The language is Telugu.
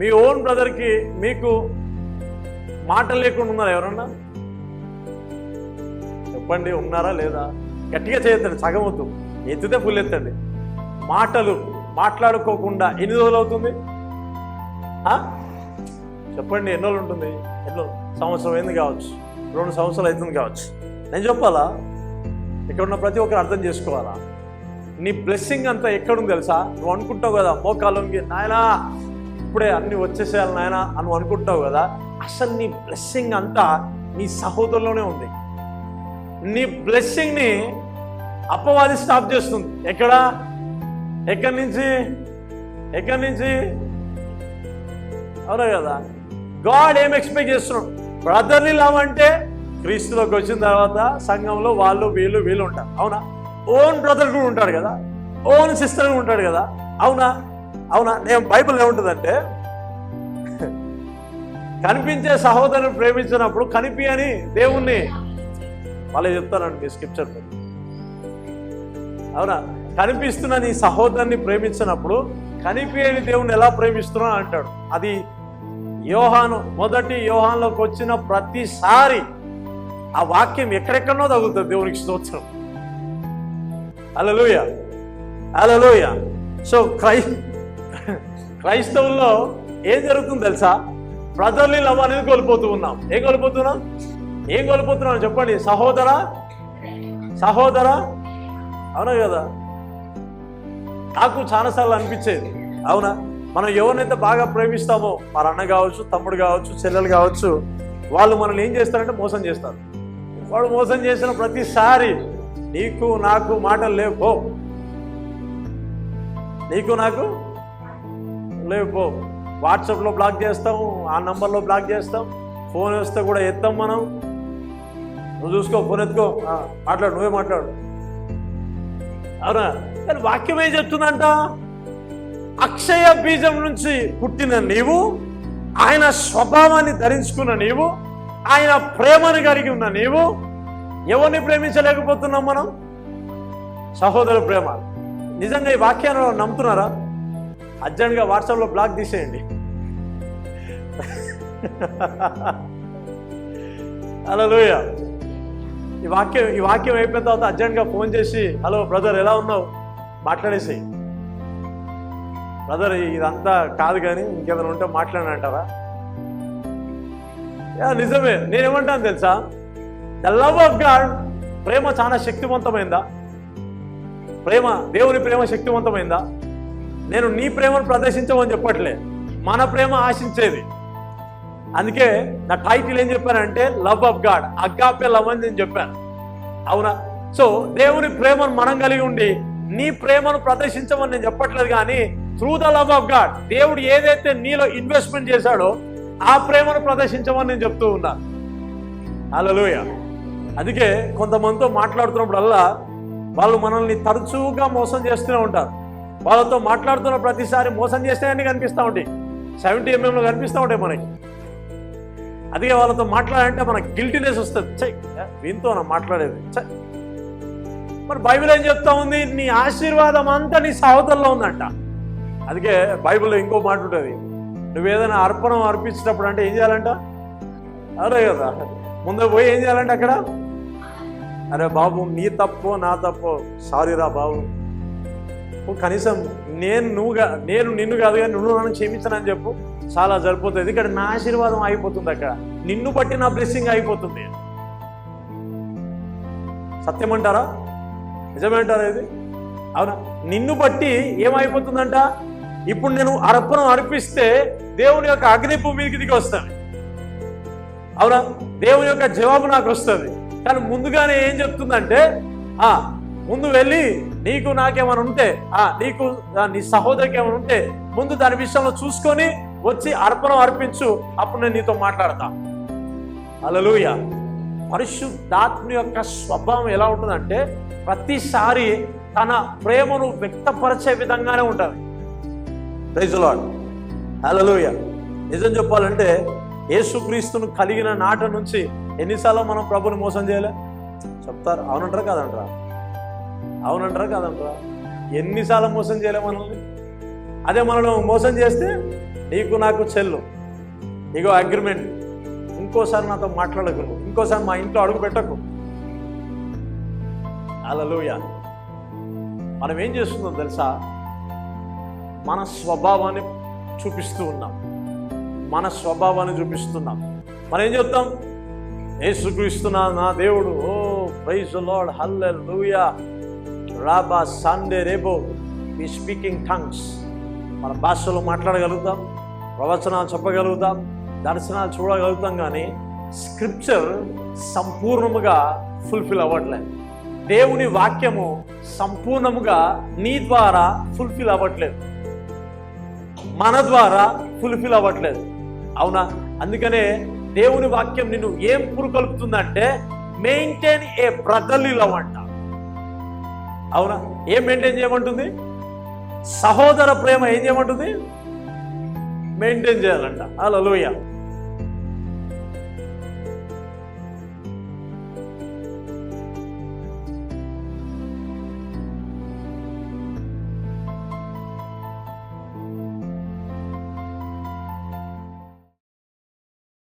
మీ ఓన్ బ్రదర్కి మీకు మాట లేకుండా ఉన్నారా ఎవరన్నా? చెప్పండి, ఉన్నారా లేదా? గట్టిగా చేయొద్దండి, సగం వద్దు, ఎత్తితే ఫుల్ ఎత్తండి. మాట్లాడుకోకుండా ఎన్ని రోజులు అవుతుంది? చెప్పండి, ఎన్ని రోజులు ఉంటుంది? సంవత్సరం అయింది కావచ్చు, 2 సంవత్సరాలు అవుతుంది కావచ్చు. నేను చెప్పాలా? ఇక్కడ ఉన్న ప్రతి ఒక్కరు అర్థం చేసుకోవాలా? నీ బ్లెస్సింగ్ అంతా ఎక్కడుంది తెలుసా? నువ్వు అనుకుంటావు కదా మోకాళ్ళకి, నాయనా ఇప్పుడే అన్ని వచ్చేసేయాలి నాయనా అని నువ్వు అనుకుంటావు కదా. అసలు నీ బ్లెస్సింగ్ అంతా నీ సహోదరులోనే ఉంది. నీ బ్లెస్సింగ్ని అపవాది స్టాప్ చేస్తుంది. ఎక్కడి నుంచి? అవునా కదా? గాడ్ ఏం ఎక్స్పెక్ట్ చేస్తున్నాడు? బ్రదర్లీ లవ్ అంటే క్రీస్తులోకి వచ్చిన తర్వాత సంఘంలో వాళ్ళు వీళ్ళు ఉంటారు. అవునా? ఓన్ బ్రదర్ కూడా ఉంటాడు కదా, ఓన్ సిస్టర్ కూడా ఉంటాడు కదా. అవునా? నేను బైబిల్ ఏముంటుందంటే, కనిపించే సహోదరుని ప్రేమించినప్పుడు కనిపించని దేవుణ్ణి వాళ్ళే చెప్తానండి మీ స్క్రిప్చర్. అవునా? కనిపిస్తున్న నీ సహోదరుని ప్రేమించినప్పుడు కనిపించని దేవుణ్ణి ఎలా ప్రేమిస్తున్నా అంటాడు. అది మొదటి యోహానులోకి వచ్చిన ప్రతిసారి ఆ వాక్యం ఎక్కడెక్కడనో తగులుతుంది. దేవునికి స్తోత్రం. హల్లెలూయా. సో క్రైస్తవుల్లో ఏం జరుగుతుంది తెలుసా? బ్రదర్లీ లవ్ అనేది కోల్పోతూ ఉన్నాం. ఏం కోల్పోతున్నాం చెప్పండి? సహోదరా. అవునా కదా? నాకు చాలాసార్లు అనిపించేది, అవునా, మనం ఎవరినైతే బాగా ప్రేమిస్తామో, మన అన్న కావచ్చు, తమ్ముడు కావచ్చు, చెల్లెలు కావచ్చు, వాళ్ళు మనల్ని ఏం చేస్తారంటే మోసం చేస్తారు. వాడు మోసం చేసిన ప్రతిసారి నీకు నాకు మాటలు లేవు, వాట్సాప్లో బ్లాక్ చేస్తాం, ఆ నంబర్లో బ్లాక్ చేస్తాం, ఫోన్ వస్తే కూడా ఎత్తాం మనం. నువ్వు చూసుకో, ఫోన్ ఎత్తుకో, మాట్లాడు, నువ్వే మాట్లాడు. అవునా? కానీ వాక్యం ఏం చెప్తుందంట? అక్షయ బీజం నుంచి పుట్టిన నీవు, ఆయన స్వభావాన్ని ధరించుకున్న నీవు, ఆయన ప్రేమను కలిగి ఉన్న నీవు, ఎవరిని ప్రేమించలేకపోతున్నాం మనం? సహోదర ప్రేమ. నిజంగా ఈ వాక్యాన్ని నమ్ముతున్నారా? అర్జెంట్గా వాట్సాప్లో బ్లాక్ తీసేయండి. హల్లెలూయా. ఈ వాక్యం అయిపోయిన తర్వాత అర్జెంట్గా ఫోన్ చేసి, హలో బ్రదర్ ఎలా ఉన్నావు మాట్లాడేసి, బ్రదర్ ఇదంతా కాదు కానీ ఇంకేమైనా ఉంటే మాట్లాడనంటారా? నిజమే. నేనేమంటాను తెలుసా? ద లవ్ ఆఫ్ గాడ్, ప్రేమ చాలా శక్తివంతమైందా? దేవుని ప్రేమ శక్తివంతమైందా? నేను నీ ప్రేమను ప్రదర్శించమని చెప్పట్లే, మన ప్రేమ ఆశించేది. అందుకే నా టైటిల్ ఏం చెప్పానంటే love of God, agape love అని నేను చెప్పాను. అవునా? సో దేవుని ప్రేమను మనం కలిగి ఉండి నీ ప్రేమను ప్రదర్శించమని నేను చెప్పట్లేదు, కానీ through the love of God, దేవుడు ఏదైతే నీలో ఇన్వెస్ట్మెంట్ చేశాడో ఆ ప్రేమను ప్రదర్శించమని నేను చెప్తూ ఉన్నాను. హల్లెలూయా. అందుకే కొంతమందితో మాట్లాడుతున్నప్పుడల్లా వాళ్ళు మనల్ని తరచుగా మోసం చేస్తూనే ఉంటారు. వాళ్ళతో మాట్లాడుతున్న ప్రతిసారి మోసం చేస్తేనే కనిపిస్తూ ఉంటాయి, 70mm కనిపిస్తూ ఉంటాయి మనకి. అందుకే వాళ్ళతో మాట్లాడాలంటే మనకు గిల్టీనెస్ వస్తుంది. వీంతో నా మాట్లాడేది. మరి బైబిల్ ఏం చెప్తా ఉంది? నీ ఆశీర్వాదం అంతా నీ సహోదరులో ఉందంట. అందుకే బైబిల్లో ఇంకో మాట ఉంటుంది, నువ్వేదైనా అర్పణం అర్పించినప్పుడు అంటే ఏం చేయాలంట? అదే కదా, ముందు పోయి ఏం చేయాలంటే అక్కడ, అరే బాబు నీ తప్పో నా తప్పో, సారీరా బాబు, కనీసం నేను నిన్ను కాదు కానీ నువ్వు నన్ను క్షమించనని చెప్పు, చాలా సరిపోతుంది. ఇక్కడ నా ఆశీర్వాదం అయిపోతుంది, అక్కడ నిన్ను బట్టి నా బ్లెస్సింగ్ అయిపోతుంది. సత్యమంటారా? నిజమేంటారా ఇది? అవునా? నిన్ను బట్టి ఏమైపోతుందంట? ఇప్పుడు నేను అర్పణం అర్పిస్తే దేవుని యొక్క అగ్నిపు మీదకి దిగి వస్తుంది. అవునా? దేవుని యొక్క జవాబు నాకు వస్తుంది. కానీ ముందుగానే ఏం చెప్తుందంటే, ముందు వెళ్ళి నీకు నాకేమైనా ఉంటే, నీ సహోదరికి ఏమైనా ఉంటే ముందు దాని విషయంలో చూసుకొని వచ్చి అర్పణం అర్పించు, అప్పుడు నేను నీతో మాట్లాడతా. హల్లెలూయా. పరిశుద్ధాత్మ యొక్క స్వభావం ఎలా ఉంటుందంటే ప్రతిసారి తన ప్రేమను వ్యక్తపరిచే విధంగానే ఉంటుంది. Praise the lord. హల్లెలూయా. నిజం చెప్పాలంటే యేసుక్రీస్తును కలిగిన నాట నుంచి ఎన్నిసార్లు మనం ప్రభుని మోసం చేయలే? చెప్తారు, అవునంటారా కాదంటారా? ఎన్నిసార్లు మోసం చేయలే మనల్ని? అదే మనల్ని మోసం చేస్తే నీకు నాకు చెల్లు, ఇగో అగ్రిమెంట్, ఇంకోసారి నాతో మాట్లాడకు, ఇంకోసారి మా ఇంట్లో అడుగు పెట్టకు. హల్లెలూయా. మనం ఏం చేస్తుందో తెలుసా? మన స్వభావాన్ని చూపిస్తూ ఉన్నాం, మన స్వభావాన్ని చూపిస్తున్నాం. మనం ఏం చెప్తాం? యేసుక్రీస్తున్నా నా దేవుడు, oh praise the lord, hallelujah, రాబా సండే రేబో, వి స్పీకింగ్ టంగ్స్. మన భాషలో మాట్లాడగలుగుతాం, ప్రవచనాలు చెప్పగలుగుతాం, దర్శనాలు చూడగలుగుతాం, కానీ స్క్రిప్చర్ సంపూర్ణముగా ఫుల్ఫిల్ అవ్వట్లేదు. దేవుని వాక్యము సంపూర్ణముగా నీ ద్వారా ఫుల్ఫిల్ అవ్వట్లేదు, మన ద్వారా ఫుల్ఫిల్ అవ్వట్లేదు. అవునా? అందుకనే దేవుని వాక్యం నిన్ను ఏం పురుకొల్పుతుందంటే మెయింటైన్ ఏ బ్రదర్లీ లవ్ అంట. అవునా? ఏం మెయింటైన్ చేయమంటుంది? సహోదర ప్రేమ ఏం చేయమంటుంది? మెయింటైన్ చేయాలంట. హల్లెలూయా.